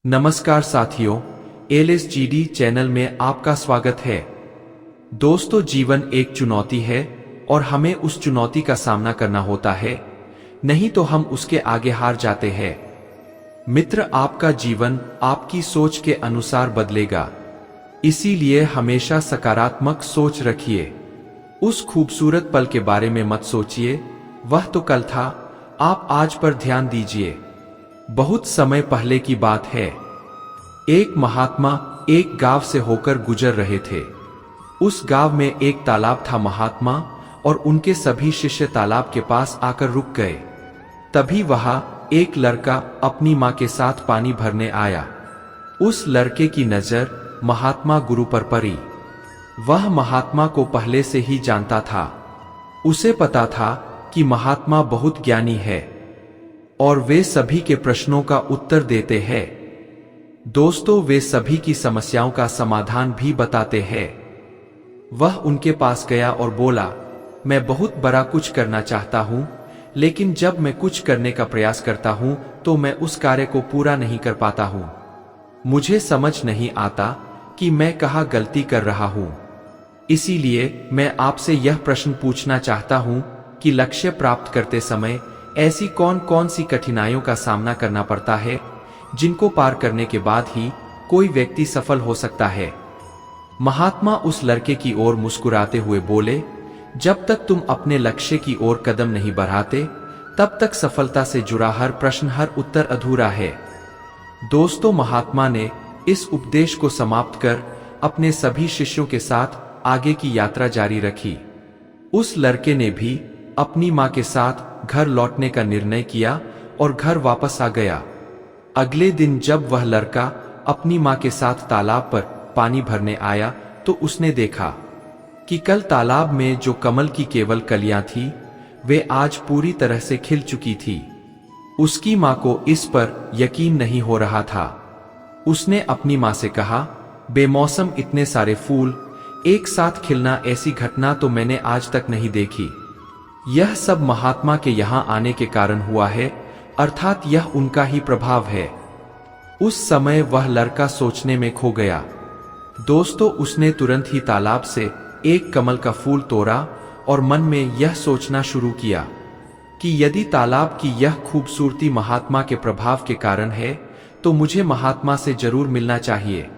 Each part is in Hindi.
नमस्कार साथियों, LSGD चैनल में आपका स्वागत है। दोस्तों, जीवन एक चुनौती है और हमें उस चुनौती का सामना करना होता है, नहीं तो हम उसके आगे हार जाते हैं। मित्र, आपका जीवन आपकी सोच के अनुसार बदलेगा, इसीलिए हमेशा सकारात्मक सोच रखिए। उस खूबसूरत पल के बारे में मत सोचिए, वह तो कल था, आप आज पर ध्यान दीजिए। बहुत समय पहले की बात है। एक महात्मा एक गांव से होकर गुजर रहे थे। उस गांव में एक तालाब था। महात्मा और उनके सभी शिष्य तालाब के पास आकर रुक गए। तभी वहां एक लड़का अपनी मां के साथ पानी भरने आया। उस लड़के की नजर महात्मा गुरु पर पड़ी। वह महात्मा को पहले से ही जानता था। उसे पता था कि महात्मा बहुत ज्ञानी है और वे सभी के प्रश्नों का उत्तर देते हैं। दोस्तों, वे सभी की समस्याओं का समाधान भी बताते हैं। वह उनके पास गया और बोला, मैं बहुत बड़ा कुछ करना चाहता हूं, लेकिन जब मैं कुछ करने का प्रयास करता हूं तो मैं उस कार्य को पूरा नहीं कर पाता हूं। मुझे समझ नहीं आता कि मैं कहाँ गलती कर रहा हूं। इसीलिए मैं आपसे यह प्रश्न पूछना चाहता हूं कि लक्ष्य प्राप्त करते समय ऐसी कौन कौन सी कठिनाइयों का सामना करना पड़ता है, जिनको पार करने के बाद ही कोई व्यक्ति सफल हो सकता है। महात्मा उस लड़के की ओर मुस्कुराते हुए बोले, जब तक तुम अपने लक्ष्य की ओर कदम नहीं बढ़ाते, तब तक सफलता से जुड़ा हर प्रश्न, हर उत्तर अधूरा है। दोस्तों, महात्मा ने इस उपदेश को समाप्त कर अपने सभी शिष्यों के साथ आगे की यात्रा जारी रखी। उस लड़के ने भी अपनी मां के साथ घर लौटने का निर्णय किया और घर वापस आ गया। अगले दिन जब वह लड़का अपनी मां के साथ तालाब पर पानी भरने आया तो उसने देखा कि कल तालाब में जो कमल की केवल कलियां थी, वे आज पूरी तरह से खिल चुकी थी। उसकी मां को इस पर यकीन नहीं हो रहा था। उसने अपनी मां से कहा, बेमौसम इतने सारे फूल एक साथ खिलना, ऐसी घटना तो मैंने आज तक नहीं देखी। यह सब महात्मा के यहाँ आने के कारण हुआ है, अर्थात यह उनका ही प्रभाव है। उस समय वह लड़का सोचने में खो गया। दोस्तों, उसने तुरंत ही तालाब से एक कमल का फूल तोड़ा और मन में यह सोचना शुरू किया कि यदि तालाब की यह खूबसूरती महात्मा के प्रभाव के कारण है, तो मुझे महात्मा से जरूर मिलना चाहिए।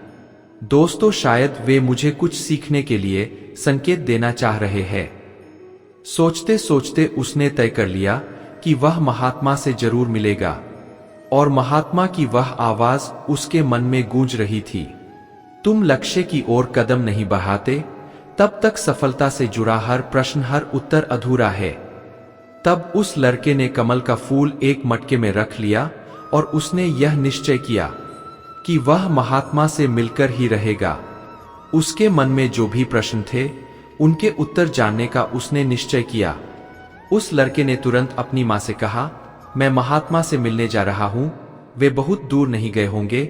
दोस्तों, शायद वे मुझे कुछ सीखने के लिए संकेत देना चाह रहे हैं। सोचते सोचते उसने तय कर लिया कि वह महात्मा से जरूर मिलेगा। और महात्मा की वह आवाज उसके मन में गूंज रही थी, तुम लक्ष्य की ओर कदम नहीं बढ़ाते, तब तक सफलता से जुड़ा हर प्रश्न, हर उत्तर अधूरा है। तब उस लड़के ने कमल का फूल एक मटके में रख लिया और उसने यह निश्चय किया कि वह महात्मा से मिलकर ही रहेगा। उसके मन में जो भी प्रश्न थे, उनके उत्तर जानने का उसने निश्चय किया। उस लड़के ने तुरंत अपनी मां से कहा, मैं महात्मा से मिलने जा रहा हूं, वे बहुत दूर नहीं गए होंगे।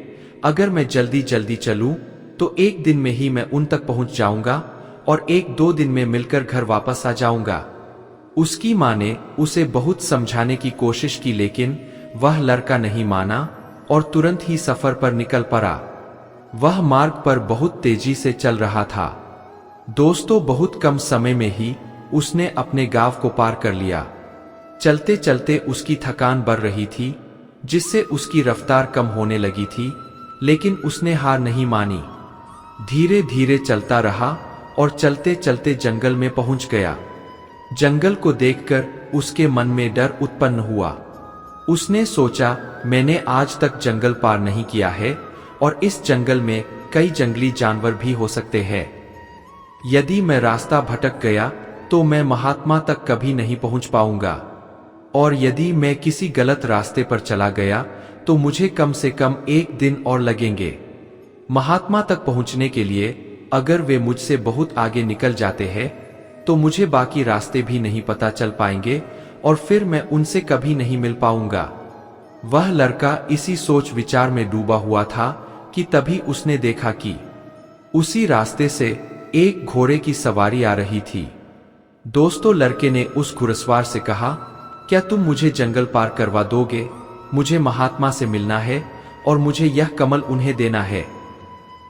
अगर मैं जल्दी जल्दी चलूं तो एक दिन में ही मैं उन तक पहुंच जाऊंगा और एक दो दिन में मिलकर घर वापस आ जाऊंगा। उसकी मां ने उसे बहुत समझाने की कोशिश की, लेकिन वह लड़का नहीं माना और तुरंत ही सफर पर निकल पड़ा। वह मार्ग पर बहुत तेजी से चल रहा था। दोस्तों, बहुत कम समय में ही उसने अपने गांव को पार कर लिया। चलते चलते उसकी थकान बढ़ रही थी, जिससे उसकी रफ्तार कम होने लगी थी, लेकिन उसने हार नहीं मानी। धीरे धीरे चलता रहा और चलते चलते जंगल में पहुंच गया। जंगल को देखकर उसके मन में डर उत्पन्न हुआ। उसने सोचा, मैंने आज तक जंगल पार नहीं किया है और इस जंगल में कई जंगली जानवर भी हो सकते हैं। यदि मैं रास्ता भटक गया तो मैं महात्मा तक कभी नहीं पहुंच पाऊंगा, और यदि मैं किसी गलत रास्ते पर चला गया तो मुझे कम से कम एक दिन और लगेंगे। महात्मा तक पहुंचने के लिए अगर वे मुझसे बहुत आगे निकल जाते हैं तो मुझे बाकी रास्ते भी नहीं पता चल पाएंगे और फिर मैं उनसे कभी नहीं मिल पाऊंगा। वह लड़का इसी सोच विचार में डूबा हुआ था कि तभी उसने देखा कि उसी रास्ते से एक घोड़े की सवारी आ रही थी। दोस्तों, लड़के ने उस घुड़सवार से कहा, क्या तुम मुझे जंगल पार करवा दोगे? मुझे महात्मा से मिलना है और मुझे यह कमल उन्हें देना है।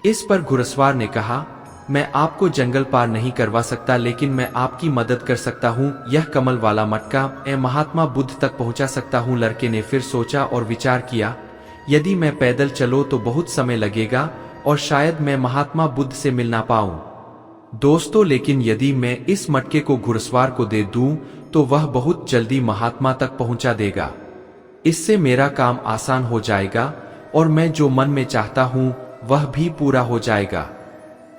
इस पर घुड़सवार ने कहा, मैं आपको जंगल पार नहीं करवा सकता, लेकिन मैं आपकी मदद कर सकता हूँ। यह कमल वाला मटका मैं महात्मा बुद्ध तक पहुँचा सकता हूँ। लड़के ने फिर सोचा और विचार किया, यदि मैं पैदल चलो तो बहुत समय लगेगा और शायद मैं महात्मा बुद्ध से मिल ना पाऊं। दोस्तों, लेकिन यदि मैं इस मटके को घुड़सवार को दे दूं तो वह बहुत जल्दी महात्मा तक पहुंचा देगा। इससे मेरा काम आसान हो जाएगा और मैं जो मन में चाहता हूं वह भी पूरा हो जाएगा।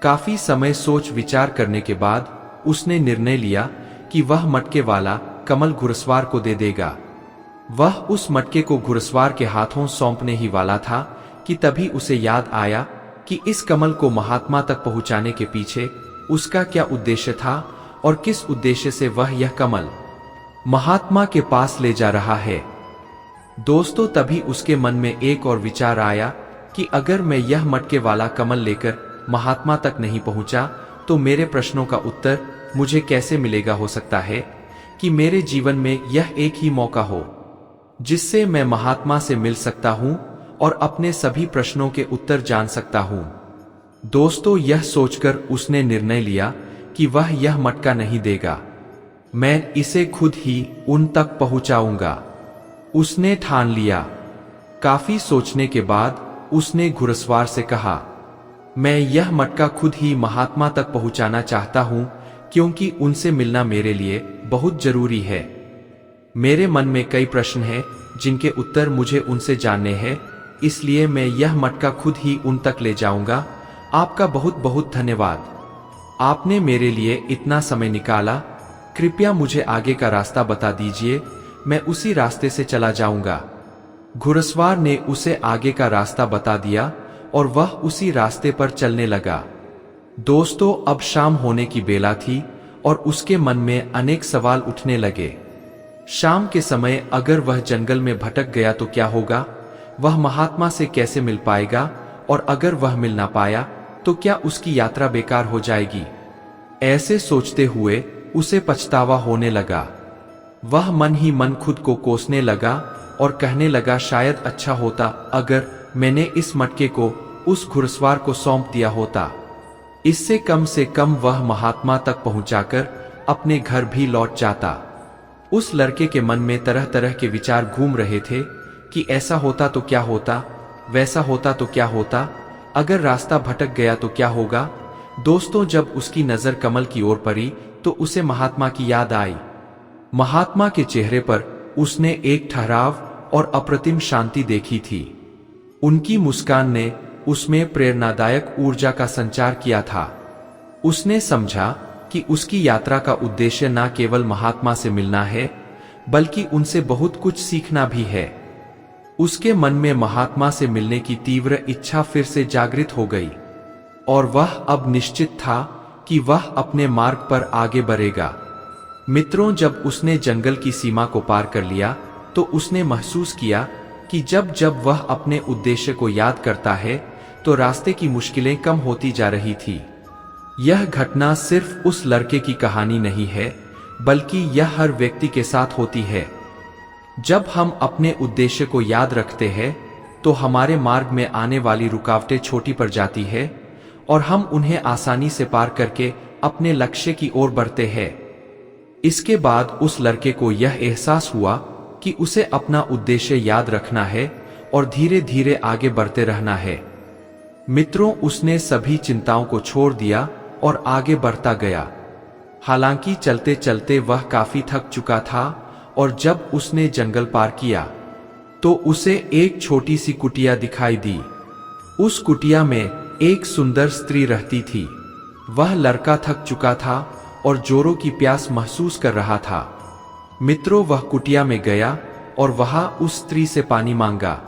काफी समय सोच विचार करने के बाद उसने निर्णय लिया कि वह मटके वाला कमल घुड़सवार को दे देगा। वह उस मटके को घुड़सवार के हाथों सौंपने ही वाला था कि तभी उसे याद आया कि इस कमल को महात्मा तक पहुंचाने के पीछे उसका क्या उद्देश्य था और किस उद्देश्य से वह यह कमल महात्मा के पास ले जा रहा है। दोस्तों, तभी उसके मन में एक और विचार आया कि अगर मैं यह मटके वाला कमल लेकर महात्मा तक नहीं पहुंचा तो मेरे प्रश्नों का उत्तर मुझे कैसे मिलेगा। हो सकता है कि मेरे जीवन में यह एक ही मौका हो जिससे मैं महात्मा से मिल सकता हूं और अपने सभी प्रश्नों के उत्तर जान सकता हूं। दोस्तों, यह सोचकर उसने निर्णय लिया कि वह यह मटका नहीं देगा, मैं इसे खुद ही उन तक पहुंचाऊंगा। उसने ठान लिया। काफी सोचने के बाद उसने घुड़सवार से कहा, मैं यह मटका खुद ही महात्मा तक पहुंचाना चाहता हूं क्योंकि उनसे मिलना मेरे लिए बहुत जरूरी है। मेरे मन में कई प्रश्न हैं जिनके उत्तर मुझे उनसे जानने हैं, इसलिए मैं यह मटका खुद ही उन तक ले जाऊंगा। आपका बहुत बहुत धन्यवाद। आपने मेरे लिए इतना समय निकाला। कृपया मुझे आगे का रास्ता बता दीजिए, मैं उसी रास्ते से चला जाऊंगा। घुड़सवार ने उसे आगे का रास्ता बता दिया और वह उसी रास्ते पर चलने लगा। दोस्तों, अब शाम होने की बेला थी और उसके मन में अनेक सवाल उठने लगे। शाम के समय अगर वह जंगल में भटक गया तो क्या होगा? वह महात्मा से कैसे मिल पाएगा? और अगर वह मिल ना पाया तो क्या उसकी यात्रा बेकार हो जाएगी? ऐसे सोचते हुए उसे पछतावा होने लगा। वह मन ही मन खुद को कोसने लगा और कहने लगा, शायद अच्छा होता अगर मैंने इस मटके को उस घुड़सवार को सौंप दिया होता। इससे कम से कम वह महात्मा तक पहुंचाकर अपने घर भी लौट जाता। उस लड़के के मन में तरह तरह के विचार घूम रहे थे कि ऐसा होता तो क्या होता, वैसा होता तो क्या होता, अगर रास्ता भटक गया तो क्या होगा। दोस्तों, जब उसकी नजर कमल की ओर पड़ी तो उसे महात्मा की याद आई। महात्मा के चेहरे पर उसने एक ठहराव और अप्रतिम शांति देखी थी। उनकी मुस्कान ने उसमें प्रेरणादायक ऊर्जा का संचार किया था। उसने समझा कि उसकी यात्रा का उद्देश्य न केवल महात्मा से मिलना है बल्कि उनसे बहुत कुछ सीखना भी है। उसके मन में महात्मा से मिलने की तीव्र इच्छा फिर से जागृत हो गई और वह अब निश्चित था कि वह अपने मार्ग पर आगे बढ़ेगा। मित्रों, जब उसने जंगल की सीमा को पार कर लिया तो उसने महसूस किया कि जब जब वह अपने उद्देश्य को याद करता है तो रास्ते की मुश्किलें कम होती जा रही थी। यह घटना सिर्फ उस लड़के की कहानी नहीं है बल्कि यह हर व्यक्ति के साथ होती है। जब हम अपने उद्देश्य को याद रखते हैं तो हमारे मार्ग में आने वाली रुकावटें छोटी पड़ जाती है और हम उन्हें आसानी से पार करके अपने लक्ष्य की ओर बढ़ते हैं। इसके बाद उस लड़के को यह एहसास हुआ कि उसे अपना उद्देश्य याद रखना है और धीरे धीरे आगे बढ़ते रहना है। मित्रों, उसने सभी चिंताओं को छोड़ दिया और आगे बढ़ता गया। हालांकि चलते चलते वह काफी थक चुका था और जब उसने जंगल पार किया तो उसे एक छोटी सी कुटिया दिखाई दी। उस कुटिया में एक सुंदर स्त्री रहती थी। वह लड़का थक चुका था और जोरों की प्यास महसूस कर रहा था। मित्रों, वह कुटिया में गया और वहां उस स्त्री से पानी मांगा।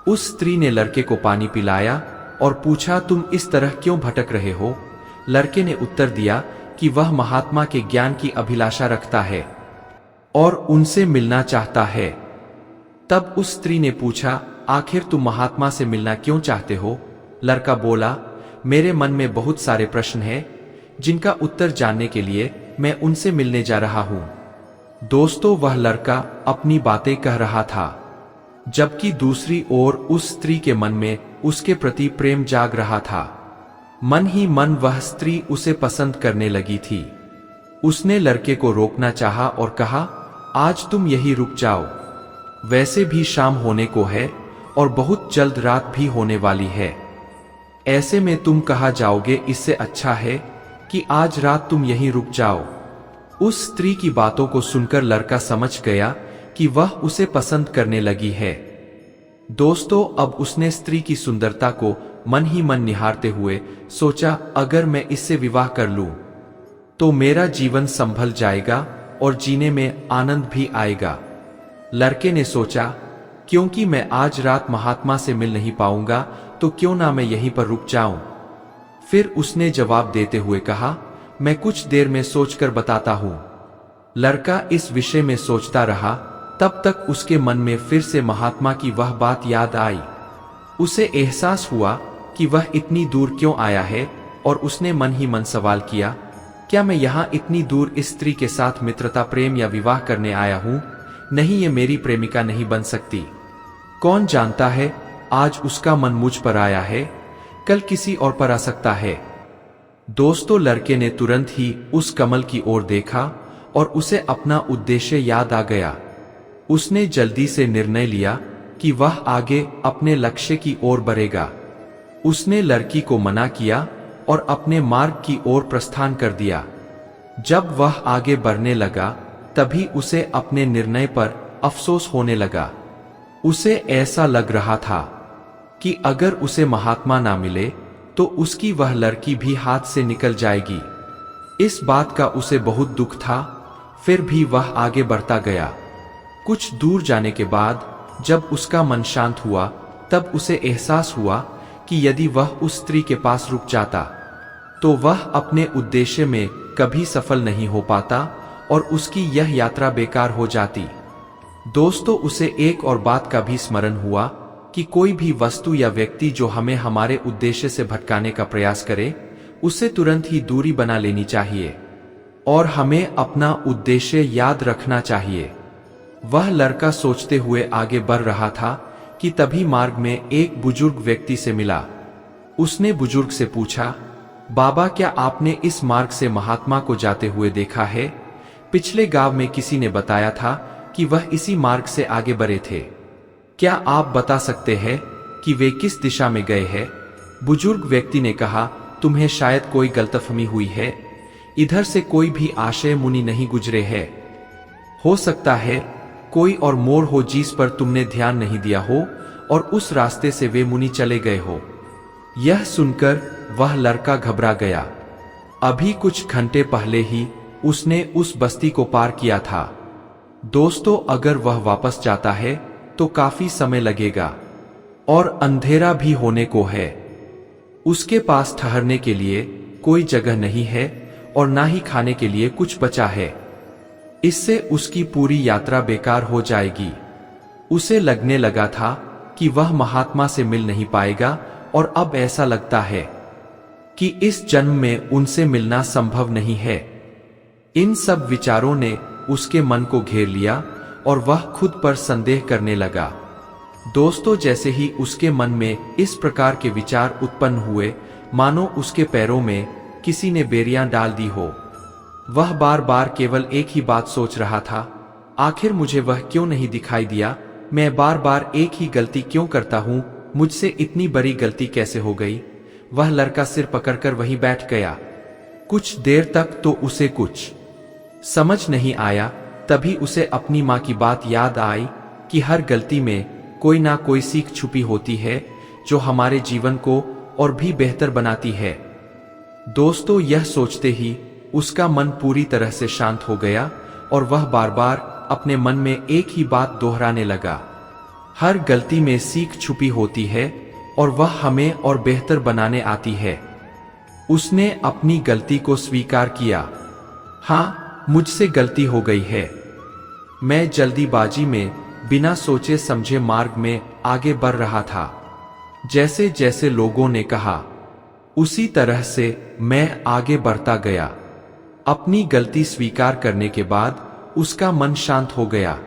उस स्त्री ने लड़के को पानी पिलाया और पूछा, तुम इस तरह क्यों भटक रहे हो? लड़के ने उत्तर दिया कि वह महात्मा के ज्ञान की अभिलाषा रखता है और उनसे मिलना चाहता है। तब उस स्त्री ने पूछा, आखिर तुम महात्मा से मिलना क्यों चाहते हो? लड़का बोला, मेरे मन में बहुत सारे प्रश्न हैं जिनका उत्तर जानने के लिए मैं उनसे मिलने जा रहा हूं। दोस्तों, वह लड़का अपनी बातें कह रहा था। जबकि दूसरी ओर उस स्त्री के मन में उसके प्रति प्रेम जाग रहा था। मन ही मन वह स्त्री उसे पसंद करने लगी थी। उसने लड़के को रोकना चाहा और कहा, आज तुम यहीं रुक जाओ, वैसे भी शाम होने को है और बहुत जल्द रात भी होने वाली है। ऐसे में तुम कहाँ जाओगे, इससे अच्छा है कि आज रात तुम यहीं रुक जाओ। उस स्त्री की बातों को सुनकर लड़का समझ गया कि वह उसे पसंद करने लगी है। दोस्तों, अब उसने स्त्री की सुंदरता को मन ही मन निहारते हुए सोचा, अगर मैं इससे विवाह कर लूं तो मेरा जीवन संभल जाएगा और जीने में आनंद भी आएगा। लड़के ने सोचा, क्योंकि मैं आज रात महात्मा से मिल नहीं पाऊंगा तो क्यों ना मैं यहीं पर रुक जाऊं। फिर उसने जवाब देते हुए कहा, मैं कुछ देर में सोचकर बताता हूं। लड़का इस विषय में सोचता रहा। तब तक उसके मन में फिर से महात्मा की वह बात याद आई। उसे एहसास हुआ कि वह इतनी दूर क्यों आया है और उसने मन ही मन सवाल किया, क्या मैं यहाँ इतनी दूर इस स्त्री के साथ मित्रता, प्रेम या विवाह करने आया हूँ? नहीं, ये मेरी प्रेमिका नहीं बन सकती। कौन जानता है, आज उसका मन मुझ पर आया है, कल किसी और पर आ सकता है। दोस्तों, लड़के ने तुरंत ही उस कमल की ओर देखा और उसे अपना उद्देश्य याद आ गया। उसने जल्दी से निर्णय लिया कि वह आगे अपने लक्ष्य की ओर बढ़ेगा। उसने लड़की को मना किया और अपने मार्ग की ओर प्रस्थान कर दिया। जब वह आगे बढ़ने लगा तभी उसे अपने निर्णय पर अफसोस होने लगा। उसे ऐसा लग रहा था कि अगर उसे महात्मा ना मिले तो उसकी वह लड़की भी हाथ से निकल जाएगी। इस बात का उसे बहुत दुख था। फिर भी वह आगे बढ़ता गया। कुछ दूर जाने के बाद जब उसका मन शांत हुआ तब उसे एहसास हुआ कि यदि वह उस स्त्री के पास रुक जाता तो वह अपने उद्देश्य में कभी सफल नहीं हो पाता और उसकी यह यात्रा बेकार हो जाती। दोस्तों, उसे एक और बात का भी स्मरण हुआ कि कोई भी वस्तु या व्यक्ति जो हमें हमारे उद्देश्य से भटकाने का प्रयास करे, उससे तुरंत ही दूरी बना लेनी चाहिए और हमें अपना उद्देश्य याद रखना चाहिए। वह लड़का सोचते हुए आगे बढ़ रहा था कि तभी मार्ग में एक बुजुर्ग व्यक्ति से मिला। उसने बुजुर्ग से पूछा, बाबा, क्या आपने इस मार्ग से महात्मा को जाते हुए देखा है? पिछले गांव में किसी ने बताया था कि वह इसी मार्ग से आगे बढ़े थे। क्या आप बता सकते हैं कि वे किस दिशा में गए हैं? बुजुर्ग व्यक्ति ने कहा, तुम्हें शायद कोई गलतफहमी हुई है। इधर से कोई भी आशय मुनि नहीं गुजरे हैं। हो सकता है कोई और मोड़ हो जिस पर तुमने ध्यान नहीं दिया हो और उस रास्ते से वे मुनि चले गए हो। यह सुनकर वह लड़का घबरा गया। अभी कुछ घंटे पहले ही उसने उस बस्ती को पार किया था। दोस्तों, अगर वह वापस जाता है तो काफी समय लगेगा और अंधेरा भी होने को है। उसके पास ठहरने के लिए कोई जगह नहीं है और ना ही खाने के लिए कुछ बचा है। इससे उसकी पूरी यात्रा बेकार हो जाएगी। उसे लगने लगा था कि वह महात्मा से मिल नहीं पाएगा और अब ऐसा लगता है कि इस जन्म में उनसे मिलना संभव नहीं है। इन सब विचारों ने उसके मन को घेर लिया और वह खुद पर संदेह करने लगा। दोस्तों, जैसे ही उसके मन में इस प्रकार के विचार उत्पन्न हुए, मानो उसके पैरों में किसी ने बेरियां डाल दी हो। वह बार बार केवल एक ही बात सोच रहा था, आखिर मुझे वह क्यों नहीं दिखाई दिया? मैं बार बार एक ही गलती क्यों करता हूँ? मुझसे इतनी बड़ी गलती कैसे हो गई? वह लड़का सिर पकड़कर वहीं बैठ गया। कुछ देर तक तो उसे कुछ समझ नहीं आया। तभी उसे अपनी माँ की बात याद आई कि हर गलती में कोई ना कोई सीख छुपी होती है जो हमारे जीवन को और भी बेहतर बनाती है। दोस्तों, यह सोचते ही उसका मन पूरी तरह से शांत हो गया और वह बार बार अपने मन में एक ही बात दोहराने लगा, हर गलती में सीख छुपी होती है और वह हमें और बेहतर बनाने आती है। उसने अपनी गलती को स्वीकार किया। हाँ, मुझसे गलती हो गई है। मैं जल्दीबाजी में बिना सोचे समझे मार्ग में आगे बढ़ रहा था। जैसे जैसे लोगों ने कहा उसी तरह से मैं आगे बढ़ता गया। अपनी गलती स्वीकार करने के बाद उसका मन शांत हो गया।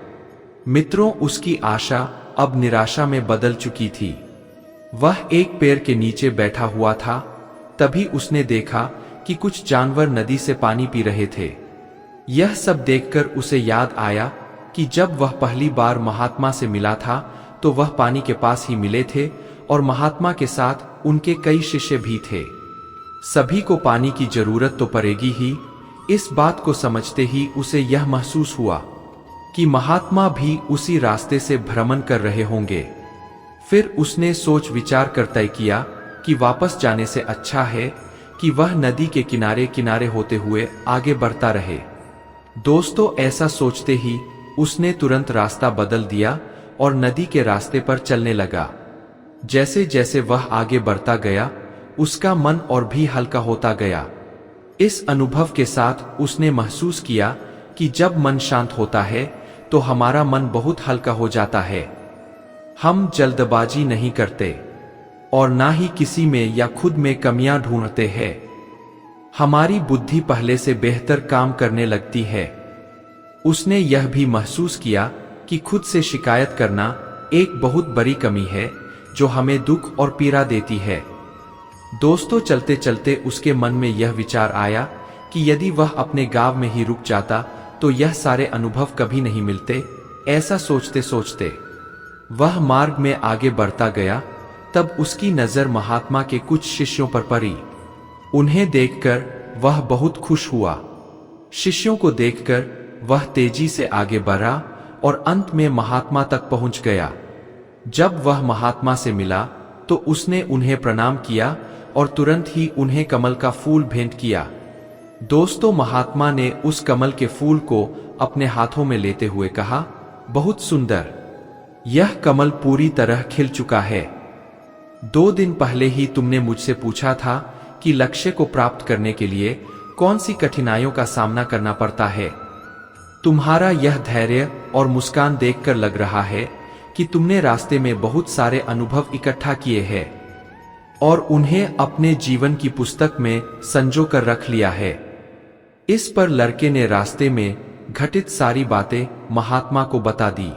मित्रों, उसकी आशा अब निराशा में बदल चुकी थी। वह एक पेड़ के नीचे बैठा हुआ था। तभी उसने देखा कि कुछ जानवर नदी से पानी पी रहे थे। यह सब देखकर उसे याद आया कि जब वह पहली बार महात्मा से मिला था तो वह पानी के पास ही मिले थे और महात्मा के साथ उनके कई शिष्य भी थे। सभी को पानी की जरूरत तो पड़ेगी ही। इस बात को समझते ही उसे यह महसूस हुआ कि महात्मा भी उसी रास्ते से भ्रमण कर रहे होंगे। फिर उसने सोच विचार कर तय किया कि वापस जाने से अच्छा है कि वह नदी के किनारे किनारे होते हुए आगे बढ़ता रहे। दोस्तों, ऐसा सोचते ही उसने तुरंत रास्ता बदल दिया और नदी के रास्ते पर चलने लगा। जैसे जैसे वह आगे बढ़ता गया, उसका मन और भी हल्का होता गया। इस अनुभव के साथ उसने महसूस किया कि जब मन शांत होता है तो हमारा मन बहुत हल्का हो जाता है। हम जल्दबाजी नहीं करते और ना ही किसी में या खुद में कमियां ढूंढते हैं। हमारी बुद्धि पहले से बेहतर काम करने लगती है। उसने यह भी महसूस किया कि खुद से शिकायत करना एक बहुत बड़ी कमी है जो हमें दुख और पीड़ा देती है। दोस्तों, चलते चलते उसके मन में यह विचार आया कि यदि वह अपने गांव में ही रुक जाता तो यह सारे अनुभव कभी नहीं मिलते। ऐसा सोचते सोचते वह मार्ग में आगे बढ़ता गया। तब उसकी नजर महात्मा के कुछ शिष्यों पर पड़ी। उन्हें देखकर वह बहुत खुश हुआ। शिष्यों को देखकर वह तेजी से आगे बढ़ा और अंत में महात्मा तक पहुंच गया। जब वह महात्मा से मिला तो उसने उन्हें प्रणाम किया और तुरंत ही उन्हें कमल का फूल भेंट किया। दोस्तों, महात्मा ने उस कमल के फूल को अपने हाथों में लेते हुए कहा, बहुत सुंदर, यह कमल पूरी तरह खिल चुका है। 2 दिन पहले ही तुमने मुझसे पूछा था कि लक्ष्य को प्राप्त करने के लिए कौन सी कठिनाइयों का सामना करना पड़ता है। तुम्हारा यह धैर्य और मुस्कान देखकर लग रहा है कि तुमने रास्ते में बहुत सारे अनुभव इकट्ठा किए हैं और उन्हें अपने जीवन की पुस्तक में संजो कर रख लिया है। इस पर लड़के ने रास्ते में घटित सारी बातें महात्मा को बता दी।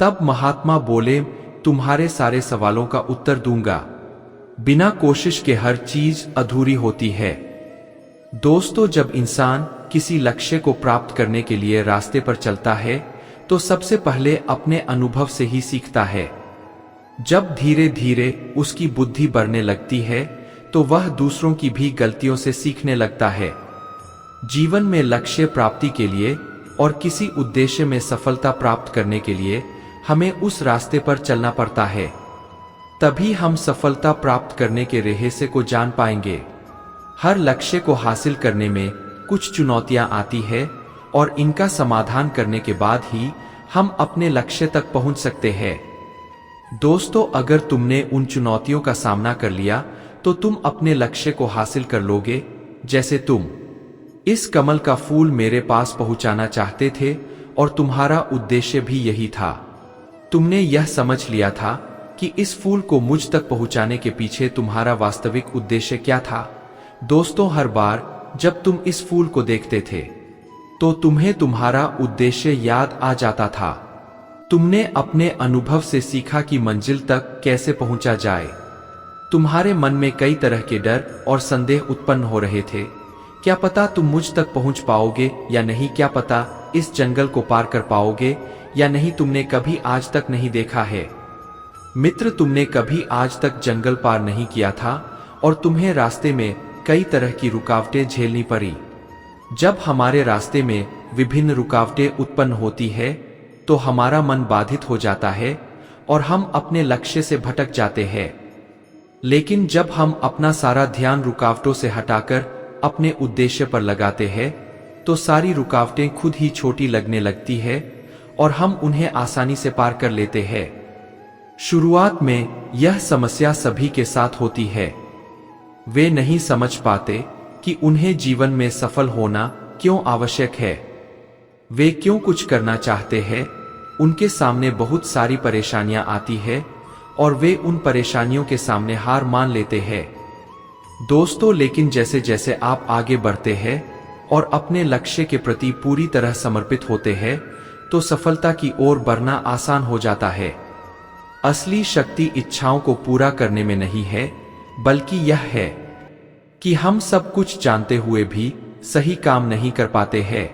तब महात्मा बोले, तुम्हारे सारे सवालों का उत्तर दूंगा। बिना कोशिश के हर चीज अधूरी होती है। दोस्तों, जब इंसान किसी लक्ष्य को प्राप्त करने के लिए रास्ते पर चलता है तो सबसे पहले अपने अनुभव से ही सीखता है। जब धीरे धीरे उसकी बुद्धि बढ़ने लगती है तो वह दूसरों की भी गलतियों से सीखने लगता है। जीवन में लक्ष्य प्राप्ति के लिए और किसी उद्देश्य में सफलता प्राप्त करने के लिए हमें उस रास्ते पर चलना पड़ता है। तभी हम सफलता प्राप्त करने के रहस्य को जान पाएंगे। हर लक्ष्य को हासिल करने में कुछ चुनौतियां आती है और इनका समाधान करने के बाद ही हम अपने लक्ष्य तक पहुंच सकते हैं। दोस्तों, अगर तुमने उन चुनौतियों का सामना कर लिया तो तुम अपने लक्ष्य को हासिल कर लोगे। जैसे तुम इस कमल का फूल मेरे पास पहुंचाना चाहते थे और तुम्हारा उद्देश्य भी यही था। तुमने यह समझ लिया था कि इस फूल को मुझ तक पहुंचाने के पीछे तुम्हारा वास्तविक उद्देश्य क्या था। दोस्तों, हर बार जब तुम इस फूल को देखते थे तो तुम्हें तुम्हारा उद्देश्य याद आ जाता था। तुमने अपने अनुभव से सीखा कि मंजिल तक कैसे पहुंचा जाए। तुम्हारे मन में कई तरह के डर और संदेह उत्पन्न हो रहे थे। क्या पता तुम मुझ तक पहुंच पाओगे या नहीं, क्या पता इस जंगल को पार कर पाओगे या नहीं, तुमने कभी आज तक नहीं देखा है। मित्र, तुमने कभी आज तक जंगल पार नहीं किया था और तुम्हें रास्ते में कई तरह की रुकावटें झेलनी पड़ी। जब हमारे रास्ते में विभिन्न रुकावटें उत्पन्न होती है तो हमारा मन बाधित हो जाता है और हम अपने लक्ष्य से भटक जाते हैं। लेकिन जब हम अपना सारा ध्यान रुकावटों से हटाकर अपने उद्देश्य पर लगाते हैं तो सारी रुकावटें खुद ही छोटी लगने लगती है और हम उन्हें आसानी से पार कर लेते हैं। शुरुआत में यह समस्या सभी के साथ होती है। वे नहीं समझ पाते कि उन्हें जीवन में सफल होना क्यों आवश्यक है। वे क्यों कुछ करना चाहते हैं। उनके सामने बहुत सारी परेशानियां आती है और वे उन परेशानियों के सामने हार मान लेते हैं। दोस्तों, लेकिन जैसे जैसे आप आगे बढ़ते हैं और अपने लक्ष्य के प्रति पूरी तरह समर्पित होते हैं तो सफलता की ओर बढ़ना आसान हो जाता है। असली शक्ति इच्छाओं को पूरा करने में नहीं है, बल्कि यह है कि हम सब कुछ जानते हुए भी सही काम नहीं कर पाते हैं।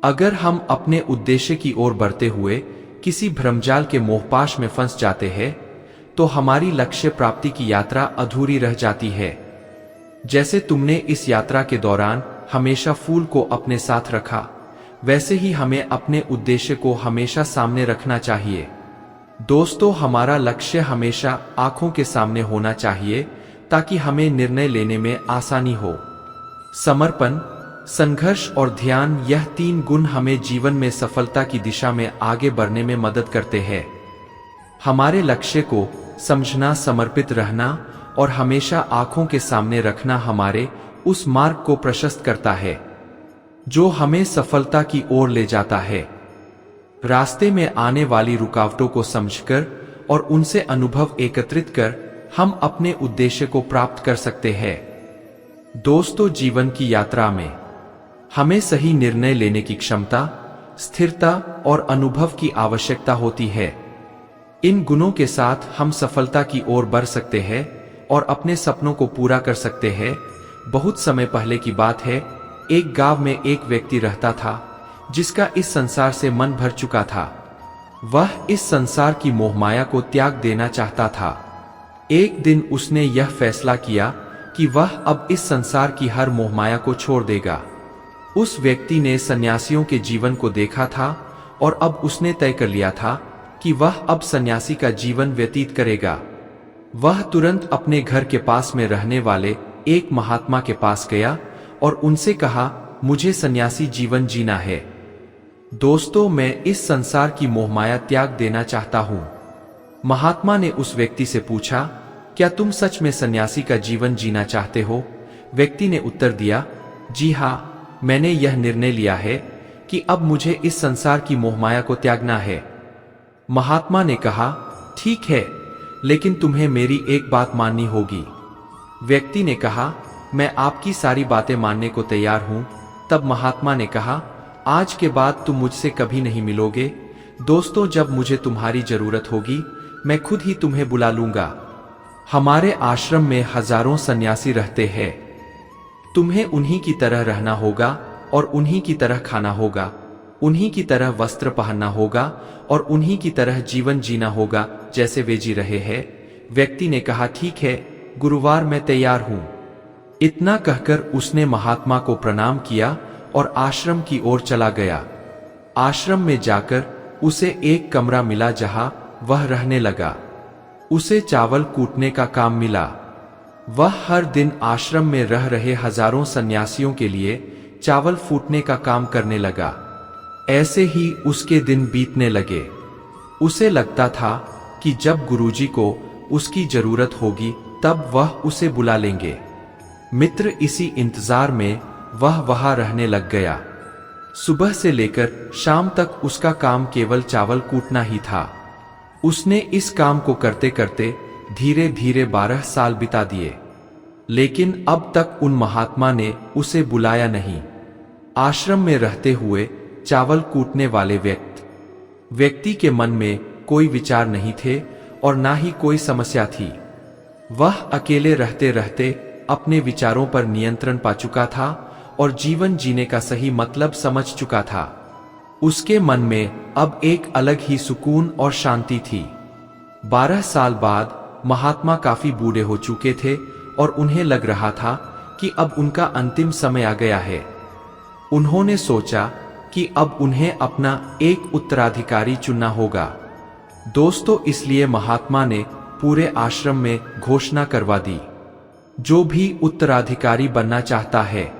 अगर हम अपने उद्देश्य की ओर बढ़ते हुए किसी भ्रमजाल के मोहपाश में फंस जाते हैं, तो हमारी लक्ष्य प्राप्ति की यात्रा अधूरी रह जाती है। जैसे तुमने इस यात्रा के दौरान हमेशा फूल को अपने साथ रखा, वैसे ही हमें अपने उद्देश्य को हमेशा सामने रखना चाहिए। दोस्तों, हमारा लक्ष्य हमेशा आंखों के सामने होना चाहिए ताकि हमें निर्णय लेने में आसानी हो। समर्पण, संघर्ष और ध्यान, यह 3 गुण हमें जीवन में सफलता की दिशा में आगे बढ़ने में मदद करते हैं। हमारे लक्ष्य को समझना, समर्पित रहना और हमेशा आंखों के सामने रखना हमारे उस मार्ग को प्रशस्त करता है जो हमें सफलता की ओर ले जाता है। रास्ते में आने वाली रुकावटों को समझकर और उनसे अनुभव एकत्रित कर हम अपने उद्देश्य को प्राप्त कर सकते हैं। दोस्तों, जीवन की यात्रा में हमें सही निर्णय लेने की क्षमता, स्थिरता और अनुभव की आवश्यकता होती है। इन गुणों के साथ हम सफलता की ओर बढ़ सकते हैं और अपने सपनों को पूरा कर सकते हैं। बहुत समय पहले की बात है, एक गांव में एक व्यक्ति रहता था जिसका इस संसार से मन भर चुका था। वह इस संसार की मोहमाया को त्याग देना चाहता था। एक दिन उसने यह फैसला किया कि वह अब इस संसार की हर मोहमाया को छोड़ देगा। उस व्यक्ति ने सन्यासियों के जीवन को देखा था और अब उसने तय कर लिया था कि वह अब सन्यासी का जीवन व्यतीत करेगा। वह तुरंत अपने घर के पास में रहने वाले एक महात्मा के पास गया और उनसे कहा, मुझे सन्यासी जीवन जीना है। दोस्तों, मैं इस संसार की मोहमाया त्याग देना चाहता हूं। महात्मा ने उस व्यक्ति से पूछा, क्या तुम सच में सन्यासी का जीवन जीना चाहते हो? व्यक्ति ने उत्तर दिया, जी हाँ, मैंने यह निर्णय लिया है कि अब मुझे इस संसार की मोहमाया को त्यागना है। महात्मा ने कहा, ठीक है, लेकिन तुम्हें मेरी एक बात माननी होगी। व्यक्ति ने कहा, मैं आपकी सारी बातें मानने को तैयार हूं। तब महात्मा ने कहा, आज के बाद तुम मुझसे कभी नहीं मिलोगे। दोस्तों, जब मुझे तुम्हारी जरूरत होगी, मैं खुद ही तुम्हें बुला लूंगा। हमारे आश्रम में हजारों सन्यासी रहते हैं। तुम्हें उन्हीं की तरह रहना होगा और उन्हीं की तरह खाना होगा, उन्हीं की तरह वस्त्र पहनना होगा और उन्हीं की तरह जीवन जीना होगा जैसे वे जी रहे हैं। व्यक्ति ने कहा, ठीक है गुरुवार, मैं तैयार हूं। इतना कहकर उसने महात्मा को प्रणाम किया और आश्रम की ओर चला गया। आश्रम में जाकर उसे एक कमरा मिला जहां वह रहने लगा। उसे चावल कूटने का काम मिला। वह हर दिन आश्रम में रह रहे हजारों सन्यासियों के लिए चावल फूटने का काम करने लगा। ऐसे ही उसके दिन बीतने लगे। उसे लगता था कि जब गुरुजी को उसकी जरूरत होगी तब वह उसे बुला लेंगे। मित्र इसी इंतजार में वह वहां रहने लग गया। सुबह से लेकर शाम तक उसका काम केवल चावल कूटना ही था। उसने इस काम को करते करते धीरे धीरे 12 साल बिता दिए, लेकिन अब तक उन महात्मा ने उसे बुलाया नहीं। आश्रम में रहते हुए चावल कूटने वाले व्यक्ति के मन में कोई विचार नहीं थे और ना ही कोई समस्या थी। वह अकेले रहते रहते अपने विचारों पर नियंत्रण पा चुका था और जीवन जीने का सही मतलब समझ चुका था। उसके मन में अब एक अलग ही सुकून और शांति थी। 12 साल बाद महात्मा काफी बूढ़े हो चुके थे और उन्हें लग रहा था कि अब उनका अंतिम समय आ गया है। उन्होंने सोचा कि अब उन्हें अपना एक उत्तराधिकारी चुनना होगा। दोस्तों, इसलिए महात्मा ने पूरे आश्रम में घोषणा करवा दी, जो भी उत्तराधिकारी बनना चाहता है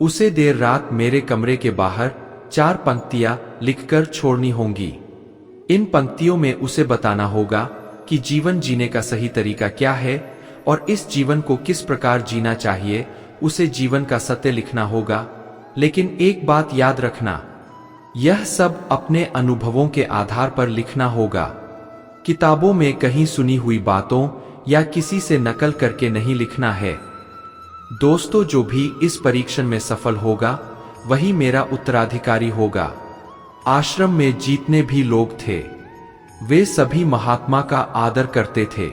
उसे देर रात मेरे कमरे के बाहर 4 पंक्तियां लिखकर छोड़नी होंगी। इन पंक्तियों में उसे बताना होगा कि जीवन जीने का सही तरीका क्या है और इस जीवन को किस प्रकार जीना चाहिए। उसे जीवन का सत्य लिखना होगा, लेकिन एक बात याद रखना, यह सब अपने अनुभवों के आधार पर लिखना होगा। किताबों में कहीं सुनी हुई बातों या किसी से नकल करके नहीं लिखना है। दोस्तों, जो भी इस परीक्षण में सफल होगा वही मेरा उत्तराधिकारी होगा। आश्रम में जितने भी लोग थे वे सभी महात्मा का आदर करते थे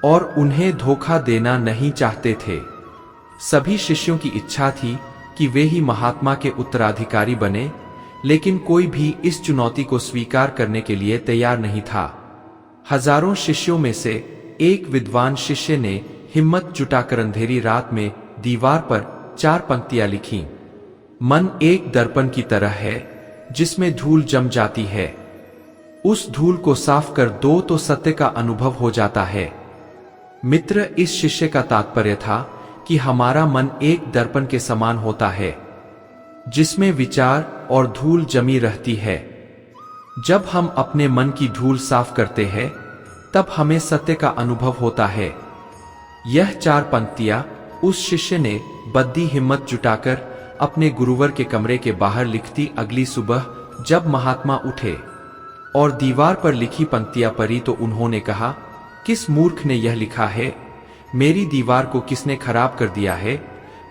और उन्हें धोखा देना नहीं चाहते थे। सभी शिष्यों की इच्छा थी कि वे ही महात्मा के उत्तराधिकारी बने, लेकिन कोई भी इस चुनौती को स्वीकार करने के लिए तैयार नहीं था। हजारों शिष्यों में से एक विद्वान शिष्य ने हिम्मत जुटाकर अंधेरी रात में दीवार पर 4 पंक्तियां लिखीं। मन एक दर्पण की तरह है जिसमें धूल जम जाती है। उस धूल को साफ कर दो तो सत्य का अनुभव हो जाता है। मित्र, इस शिष्य का तात्पर्य था कि हमारा मन एक दर्पण के समान होता है जिसमें विचार और धूल जमी रहती है। जब हम अपने मन की धूल साफ करते हैं तब हमें सत्य का अनुभव होता है। यह 4 पंक्तियां उस शिष्य ने बद्दी हिम्मत जुटाकर अपने गुरुवर के कमरे के बाहर लिख दी। अगली सुबह जब महात्मा उठे और दीवार पर लिखी पंक्तियां पढ़ी तो उन्होंने कहा, किस मूर्ख ने यह लिखा है? मेरी दीवार को किसने खराब कर दिया है?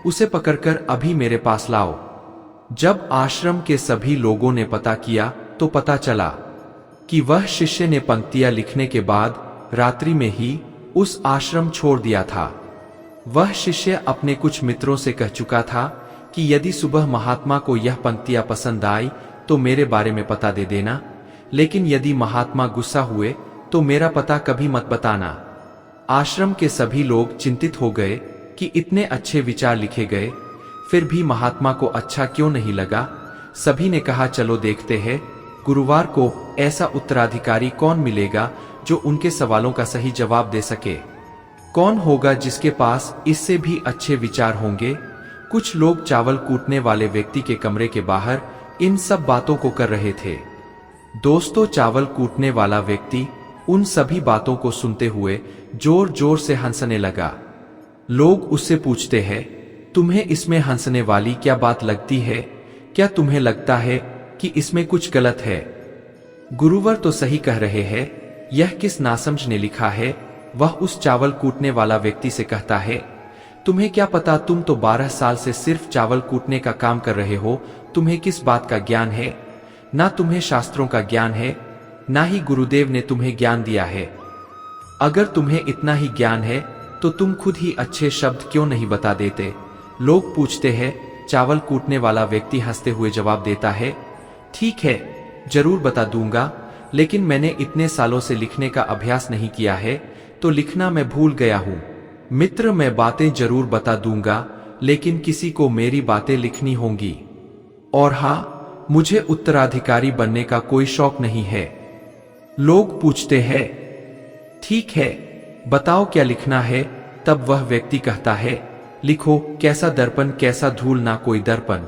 उसे पकड़कर अभी मेरे पास लाओ। जब आश्रम के सभी लोगों ने पता किया तो पता चला कि वह शिष्य ने पंक्तियां लिखने के बाद रात्रि में ही उस आश्रम छोड़ दिया था। वह शिष्य अपने कुछ मित्रों से कह चुका था कि यदि सुबह महात्मा को यह पंक्तियां पसंद आई तो मेरे बारे में पता दे देना, लेकिन यदि महात्मा गुस्सा हुए तो मेरा पता कभी मत बताना। आश्रम के सभी लोग चिंतित हो गए कि इतने अच्छे विचार लिखे गए, फिर भी महात्मा को अच्छा क्यों नहीं लगा। सभी ने कहा, चलो देखते हैं गुरुवार को ऐसा उत्तराधिकारी कौन मिलेगा जो उनके सवालों का सही जवाब दे सके। कौन होगा जिसके पास इससे भी अच्छे विचार होंगे। कुछ लोग चावल कूटने वाले व्यक्ति के कमरे के बाहर इन सब बातों को कर रहे थे। दोस्तों, चावल कूटने वाला व्यक्ति उन सभी बातों को सुनते हुए जोर जोर से हंसने लगा। लोग उससे पूछते हैं, तुम्हें इसमें हंसने वाली क्या बात लगती है? क्या तुम्हें लगता है कि इसमें कुछ गलत है? गुरुवर तो सही कह रहे हैं, यह किस नासमझ ने लिखा है? वह उस चावल कूटने वाला व्यक्ति से कहता है, तुम्हें क्या पता, तुम तो 12 साल से सिर्फ चावल कूटने का काम कर रहे हो। तुम्हें किस बात का ज्ञान है? ना तुम्हें शास्त्रों का ज्ञान है, ना ही गुरुदेव ने तुम्हें ज्ञान दिया है। अगर तुम्हें इतना ही ज्ञान है तो तुम खुद ही अच्छे शब्द क्यों नहीं बता देते? लोग पूछते हैं। चावल कूटने वाला व्यक्ति हंसते हुए जवाब देता है, ठीक है, जरूर बता दूंगा, लेकिन मैंने इतने सालों से लिखने का अभ्यास नहीं किया है तो लिखना मैं भूल गया हूं। मित्र, मैं बातें जरूर बता दूंगा, लेकिन किसी को मेरी बातें लिखनी होंगी। और हाँ, मुझे उत्तराधिकारी बनने का कोई शौक नहीं है। लोग पूछते हैं, ठीक है, बताओ क्या लिखना है? तब वह व्यक्ति कहता है, लिखो, कैसा दर्पण कैसा धूल, ना कोई दर्पण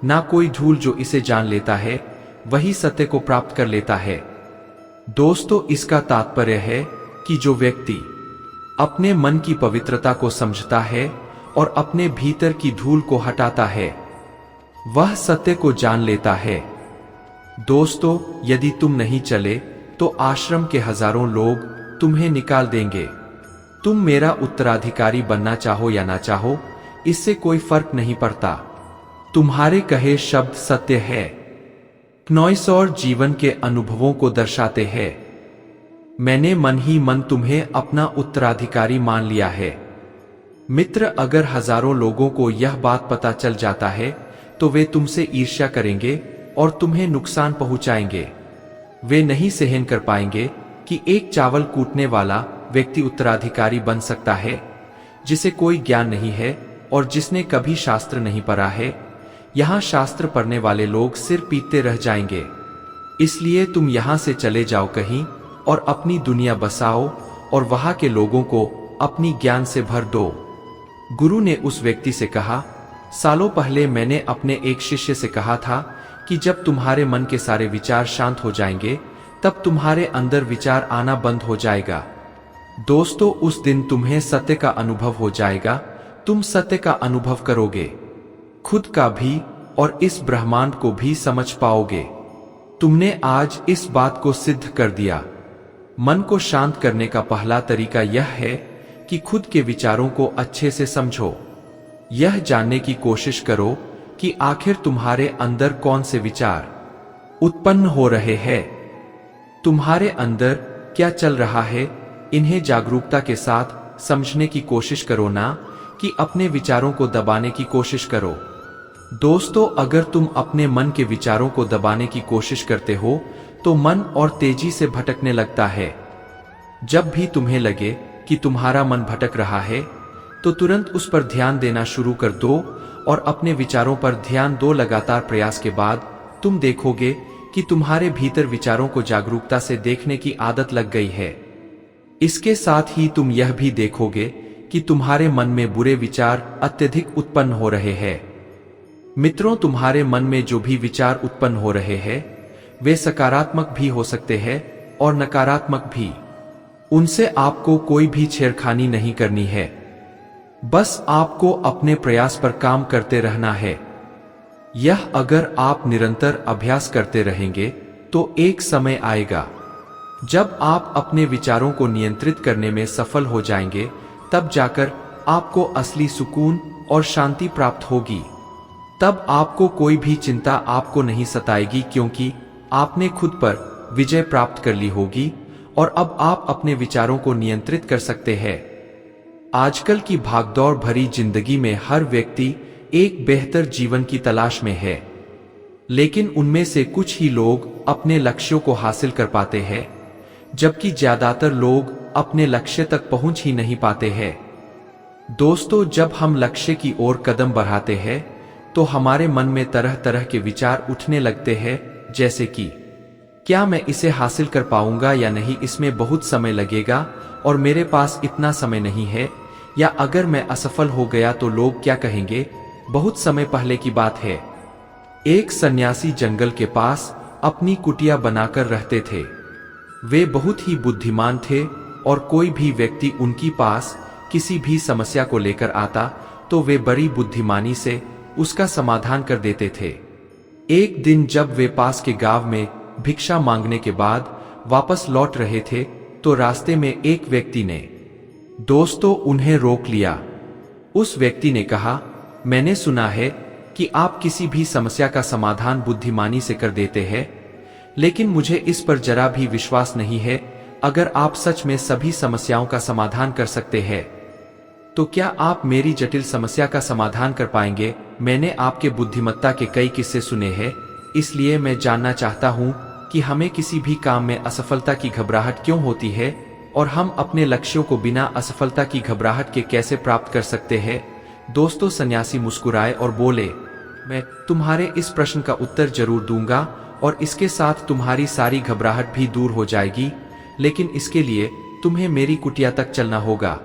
ना कोई धूल, जो इसे जान लेता है वही सत्य को प्राप्त कर लेता है। दोस्तों, इसका तात्पर्य है कि जो व्यक्ति अपने मन की पवित्रता को समझता है और अपने भीतर की धूल को हटाता है वह सत्य को जान लेता है। दोस्तों, यदि तुम नहीं चले तो आश्रम के हजारों लोग तुम्हें निकाल देंगे। तुम मेरा उत्तराधिकारी बनना चाहो या ना चाहो, इससे कोई फर्क नहीं पड़ता। तुम्हारे कहे शब्द सत्य है। क्नोइसौर जीवन के अनुभवों को दर्शाते हैं। मैंने मन ही मन तुम्हें अपना उत्तराधिकारी मान लिया है। मित्र, अगर हजारों लोगों को यह बात पता चल जाता है तो वे तुमसे ईर्ष्या करेंगे और तुम्हें नुकसान पहुंचाएंगे। वे नहीं सहन कर पाएंगे कि एक चावल कूटने वाला व्यक्ति उत्तराधिकारी बन सकता है जिसे कोई ज्ञान नहीं है और जिसने कभी शास्त्र नहीं पढ़ा है। यहां शास्त्र पढ़ने वाले लोग सिर पीटते रह जाएंगे। इसलिए तुम यहां से चले जाओ कहीं और अपनी दुनिया बसाओ और वहां के लोगों को अपनी ज्ञान से भर दो। गुरु ने उस व्यक्ति से कहा, सालों पहले मैंने अपने एक शिष्य से कहा था कि जब तुम्हारे मन के सारे विचार शांत हो जाएंगे तब तुम्हारे अंदर विचार आना बंद हो जाएगा। दोस्तों, उस दिन तुम्हें सत्य का अनुभव हो जाएगा। तुम सत्य का अनुभव करोगे, खुद का भी और इस ब्रह्मांड को भी समझ पाओगे। तुमने आज इस बात को सिद्ध कर दिया। मन को शांत करने का पहला तरीका यह है कि खुद के विचारों को अच्छे से समझो। यह जानने की कोशिश करो कि आखिर तुम्हारे अंदर कौन से विचार उत्पन्न हो रहे हैं। तुम्हारे अंदर क्या चल रहा है, इन्हें जागरूकता के साथ समझने की कोशिश करो, ना कि अपने विचारों को दबाने की कोशिश करो। दोस्तों, अगर तुम अपने मन के विचारों को दबाने की कोशिश करते हो तो मन और तेजी से भटकने लगता है। जब भी तुम्हें लगे कि तुम्हारा मन भटक रहा है तो तुरंत उस पर ध्यान देना शुरू कर दो और अपने विचारों पर ध्यान दो। लगातार प्रयास के बाद तुम देखोगे कि तुम्हारे भीतर विचारों को जागरूकता से देखने की आदत लग गई है। इसके साथ ही तुम यह भी देखोगे कि तुम्हारे मन में बुरे विचार अत्यधिक उत्पन्न हो रहे हैं। मित्रों, तुम्हारे मन में जो भी विचार उत्पन्न हो रहे हैं वे सकारात्मक भी हो सकते हैं और नकारात्मक भी। उनसे आपको कोई भी छेड़खानी नहीं करनी है, बस आपको अपने प्रयास पर काम करते रहना है। यह अगर आप निरंतर अभ्यास करते रहेंगे तो एक समय आएगा जब आप अपने विचारों को नियंत्रित करने में सफल हो जाएंगे। तब जाकर आपको असली सुकून और शांति प्राप्त होगी। तब आपको कोई भी चिंता आपको नहीं सताएगी, क्योंकि आपने खुद पर विजय प्राप्त कर ली होगी और अब आप अपने विचारों को नियंत्रित कर सकते हैं। आजकल की भागदौड़ भरी जिंदगी में हर व्यक्ति एक बेहतर जीवन की तलाश में है, लेकिन उनमें से कुछ ही लोग अपने लक्ष्यों को हासिल कर पाते हैं, जबकि ज्यादातर लोग अपने लक्ष्य तक पहुंच ही नहीं पाते हैं। दोस्तों, जब हम लक्ष्य की ओर कदम बढ़ाते हैं तो हमारे मन में तरह तरह के विचार उठने लगते हैं, जैसे कि क्या मैं इसे हासिल कर पाऊंगा या नहीं, इसमें बहुत समय लगेगा और मेरे पास इतना समय नहीं है, या अगर मैं असफल हो गया तो लोग क्या कहेंगे। बहुत समय पहले की बात है, एक सन्यासी जंगल के पास अपनी कुटिया बनाकर रहते थे। वे बहुत ही बुद्धिमान थे और कोई भी व्यक्ति उनके पास किसी भी समस्या को लेकर आता तो वे बड़ी बुद्धिमानी से उसका समाधान कर देते थे। एक दिन जब वे पास के गांव में भिक्षा मांगने के बाद वापस लौट रहे थे तो रास्ते में एक व्यक्ति ने दोस्तों उन्हें रोक लिया। उस व्यक्ति ने कहा, मैंने सुना है कि आप किसी भी समस्या का समाधान बुद्धिमानी से कर देते हैं, लेकिन मुझे इस पर जरा भी विश्वास नहीं है। अगर आप सच में सभी समस्याओं का समाधान कर सकते हैं तो क्या आप मेरी जटिल समस्या का समाधान कर पाएंगे। मैंने आपके बुद्धिमत्ता के कई किस्से सुने हैं, इसलिए मैं जानना चाहता हूं कि हमें किसी भी काम में असफलता की घबराहट क्यों होती है और हम अपने लक्ष्यों को बिना असफलता की घबराहट के कैसे प्राप्त कर सकते हैं। दोस्तों, सन्यासी मुस्कुराए और बोले, मैं तुम्हारे इस प्रश्न का उत्तर जरूर दूंगा और इसके साथ तुम्हारी सारी घबराहट भी दूर हो जाएगी, लेकिन इसके लिए तुम्हें मेरी कुटिया तक चलना होगा।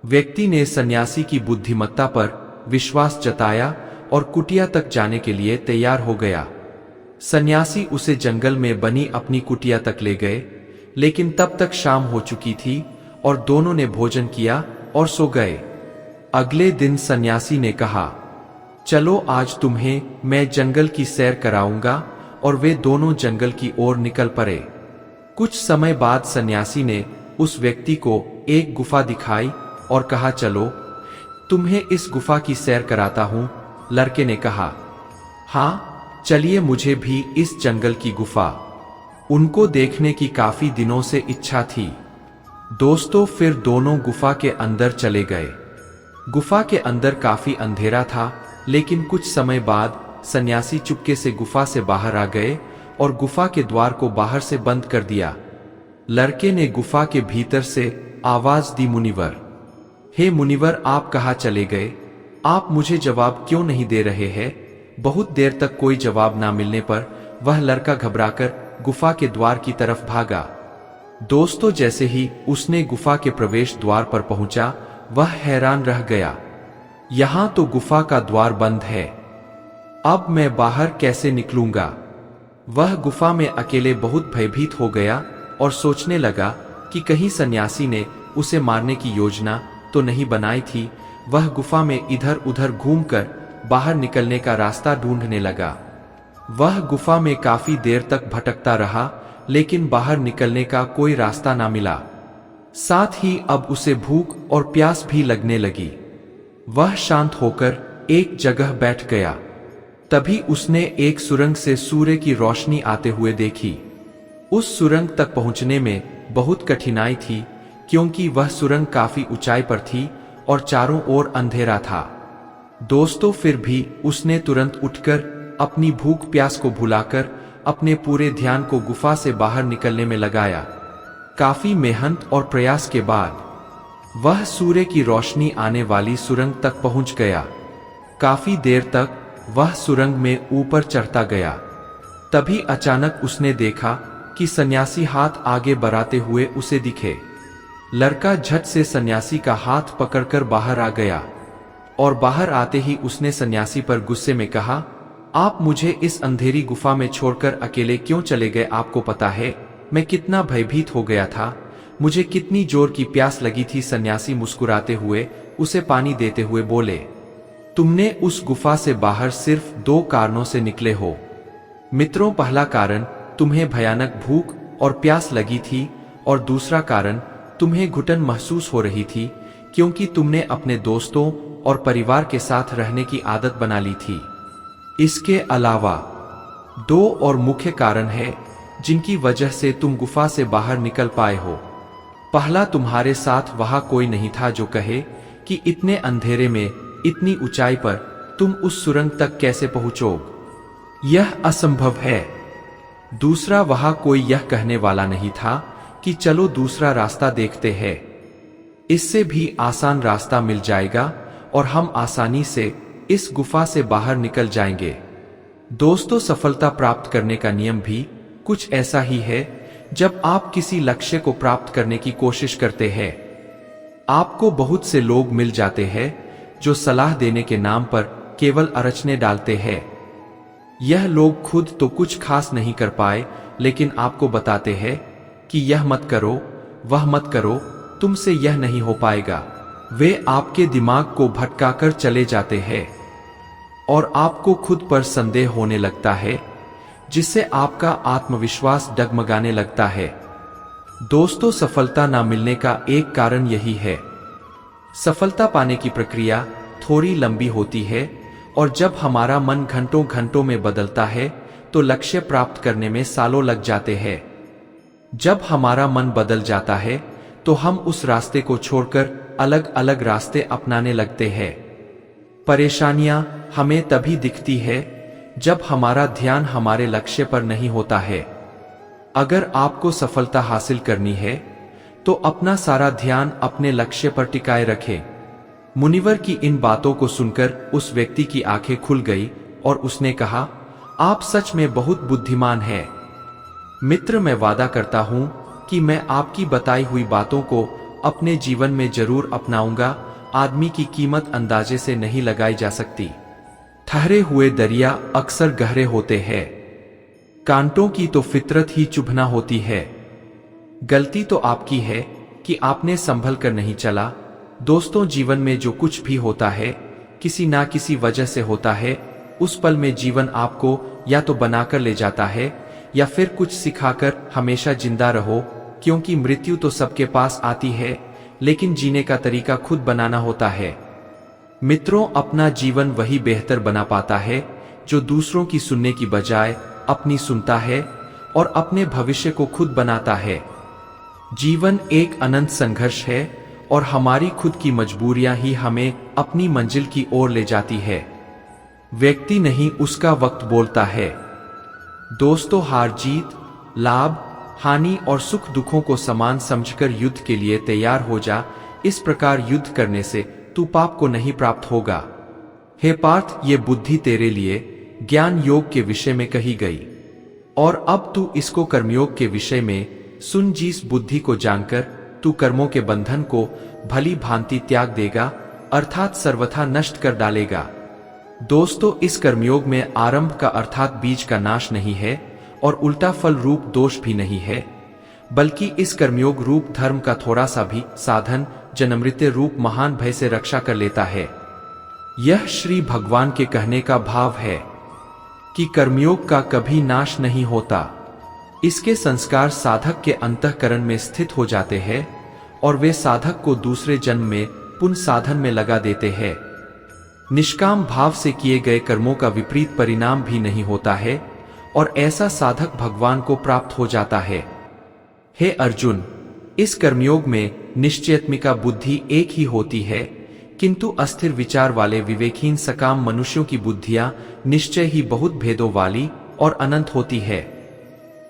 व्यक्ति ने सन्यासी की बुद्धिमत्ता पर विश्वास जताया और कुटिया तक जाने के लिए तैयार हो गया। सन्यासी उसे जंगल में बनी अपनी कुटिया तक ले गए, लेकिन तब तक शाम हो चुकी थी और दोनों ने भोजन किया और सो गए। अगले दिन सन्यासी ने कहा, चलो आज तुम्हें मैं जंगल की सैर कराऊंगा, और वे दोनों जंगल की ओर निकल पड़े। कुछ समय बाद सन्यासी ने उस व्यक्ति को एक गुफा दिखाई और कहा, चलो तुम्हें इस गुफा की सैर कराता हूं। लड़के ने कहा, हाँ चलिए, मुझे भी इस जंगल की गुफा उनको देखने की काफी दिनों से इच्छा थी। दोस्तों, फिर दोनों गुफा के अंदर चले गए। गुफा के अंदर काफी अंधेरा था, लेकिन कुछ समय बाद सन्यासी चुपके से गुफा से बाहर आ गए और गुफा के द्वार को बाहर से बंद कर दिया। लड़के ने गुफा के भीतर से आवाज दी, मुनिवर, हे मुनिवर, आप कहाँ चले गए? आप मुझे जवाब क्यों नहीं दे रहे हैं? बहुत देर तक कोई जवाब ना मिलने पर वह लड़का घबराकर गुफा के द्वार की तरफ भागा। दोस्तों, जैसे ही उसने गुफा के प्रवेश द्वार पर पहुंचा, वह हैरान रह गया। यहां तो गुफा का द्वार बंद है, अब मैं बाहर कैसे निकलूंगा? वह गुफा में अकेले बहुत भयभीत हो गया और सोचने लगा कि कहीं सन्यासी ने उसे मारने की योजना तो नहीं बनाई थी। वह गुफा में इधर उधर घूमकर बाहर निकलने का रास्ता ढूंढने लगा। वह गुफा में काफी देर तक भटकता रहा, लेकिन बाहर निकलने का कोई रास्ता ना मिला। साथ ही अब उसे भूख और प्यास भी लगने लगी। वह शांत होकर एक जगह बैठ गया। तभी उसने एक सुरंग से सूर्य की रोशनी आते हुए देखी। उस सुरंग तक पहुंचने में बहुत कठिनाई थी, क्योंकि वह सुरंग काफी ऊंचाई पर थी और चारों ओर अंधेरा था। दोस्तों, फिर भी उसने तुरंत उठकर अपनी भूख प्यास को भुलाकर अपने पूरे ध्यान को गुफा से बाहर निकलने में लगाया। काफी मेहनत और प्रयास के बाद वह सूर्य की रोशनी आने वाली सुरंग तक पहुंच गया। काफी देर तक वह सुरंग में ऊपर चढ़ता गया। तभी अचानक उसने देखा कि सन्यासी हाथ आगे बढ़ाते हुए उसे दिखे। लड़का झट से सन्यासी का हाथ पकड़कर बाहर आ गया और बाहर आते ही उसने सन्यासी पर गुस्से में कहा, आप मुझे इस अंधेरी गुफा में छोड़कर अकेले क्यों चले गए? आपको पता है मैं कितना भयभीत हो गया था, मुझे कितनी जोर की प्यास लगी थी। सन्यासी मुस्कुराते हुए उसे पानी देते हुए बोले, तुमने उस गुफा से बाहर सिर्फ 2 कारणों से निकले हो मित्रों। पहला कारण तुम्हें भयानक भूख और प्यास लगी थी और दूसरा कारण तुम्हें घुटन महसूस हो रही थी, क्योंकि तुमने अपने दोस्तों और परिवार के साथ रहने की आदत बना ली थी। इसके अलावा 2 और मुख्य कारण हैं जिनकी वजह से तुम गुफा से बाहर निकल पाए हो। पहला, तुम्हारे साथ वहां कोई नहीं था जो कहे कि इतने अंधेरे में इतनी ऊंचाई पर तुम उस सुरंग तक कैसे पहुंचोगे, यह असंभव है। दूसरा, वहां कोई यह कहने वाला नहीं था कि चलो दूसरा रास्ता देखते हैं, इससे भी आसान रास्ता मिल जाएगा और हम आसानी से इस गुफा से बाहर निकल जाएंगे। दोस्तों, सफलता प्राप्त करने का नियम भी कुछ ऐसा ही है। जब आप किसी लक्ष्य को प्राप्त करने की कोशिश करते हैं, आपको बहुत से लोग मिल जाते हैं जो सलाह देने के नाम पर केवल अड़चनें डालते हैं। यह लोग खुद तो कुछ खास नहीं कर पाए, लेकिन आपको बताते हैं कि यह मत करो, वह मत करो, तुमसे यह नहीं हो पाएगा। वे आपके दिमाग को भटकाकर चले जाते हैं और आपको खुद पर संदेह होने लगता है, जिससे आपका आत्मविश्वास डगमगाने लगता है। दोस्तों, सफलता ना मिलने का एक कारण यही है। सफलता पाने की प्रक्रिया थोड़ी लंबी होती है और जब हमारा मन घंटों घंटों में बदलता है तो लक्ष्य प्राप्त करने में सालों लग जाते हैं। जब हमारा मन बदल जाता है तो हम उस रास्ते को छोड़कर अलग अलग रास्ते अपनाने लगते हैं। परेशानियां हमें तभी दिखती है जब हमारा ध्यान हमारे लक्ष्य पर नहीं होता है। अगर आपको सफलता हासिल करनी है तो अपना सारा ध्यान अपने लक्ष्य पर टिकाए रखें। मुनिवर की इन बातों को सुनकर उस व्यक्ति की आंखें खुल गई और उसने कहा, आप सच में बहुत बुद्धिमान हैं मित्र। मैं वादा करता हूं कि मैं आपकी बताई हुई बातों को अपने जीवन में जरूर अपनाऊंगा। आदमी की कीमत अंदाजे से नहीं लगाई जा सकती। ठहरे हुए दरिया अक्सर गहरे होते हैं। कांटों की तो फितरत ही चुभना होती है। गलती तो आपकी है कि आपने संभल कर नहीं चला। दोस्तों, जीवन में जो कुछ भी होता है किसी ना किसी वजह से होता है। उस पल में जीवन आपको या तो बनाकर ले जाता है या फिर कुछ सिखाकर हमेशा जिंदा रहो, क्योंकि मृत्यु तो सबके पास आती है, लेकिन जीने का तरीका खुद बनाना होता है। मित्रों, अपना जीवन वही बेहतर बना पाता है जो दूसरों की सुनने की बजाय अपनी सुनता है और अपने भविष्य को खुद बनाता है। जीवन एक अनंत संघर्ष है और हमारी खुद की मजबूरियां ही हमें अपनी मंजिल की ओर ले जाती है। व्यक्ति नहीं, उसका वक्त बोलता है। दोस्तों, हार जीत, लाभ हानि और सुख दुखों को समान समझकर युद्ध के लिए तैयार हो जा। इस प्रकार युद्ध करने से तू पाप को नहीं प्राप्त होगा। हे पार्थ, ये बुद्धि तेरे लिए ज्ञान योग के विषय में कही गई और अब तू इसको कर्मयोग के विषय में सुन। जिस बुद्धि को जानकर तू कर्मों के बंधन को भली भांति त्याग देगा, अर्थात सर्वथा नष्ट कर डालेगा। दोस्तों, इस कर्मयोग में आरंभ का अर्थात बीज का नाश नहीं है और उल्टा फल रूप दोष भी नहीं है, बल्कि इस कर्मयोग रूप धर्म का थोड़ा सा भी साधन जन्ममृत्यु रूप महान भय से रक्षा कर लेता है। यह श्री भगवान के कहने का भाव है कि कर्मयोग का कभी नाश नहीं होता। इसके संस्कार साधक के अंतःकरण में स्थित हो जाते हैं और वे साधक को दूसरे जन्म में पुण्य साधन में लगा देते हैं। निष्काम भाव से किए गए कर्मों का विपरीत परिणाम भी नहीं होता है और ऐसा साधक भगवान को प्राप्त हो जाता है। हे अर्जुन, इस कर्मयोग में निश्चयात्मिका बुद्धि एक ही होती है, किंतु अस्थिर विचार वाले विवेकहीन सकाम मनुष्यों की बुद्धियां निश्चय ही बहुत भेदों वाली और अनंत होती है।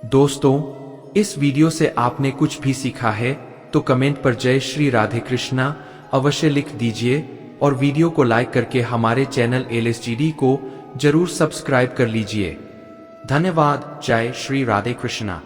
दोस्तों, इस वीडियो से आपने कुछ भी सीखा है तो कमेंट पर जय श्री राधे कृष्णा अवश्य लिख दीजिए और वीडियो को लाइक करके हमारे चैनल LSGD को जरूर सब्सक्राइब कर लीजिए। धन्यवाद। जय श्री राधे कृष्णा।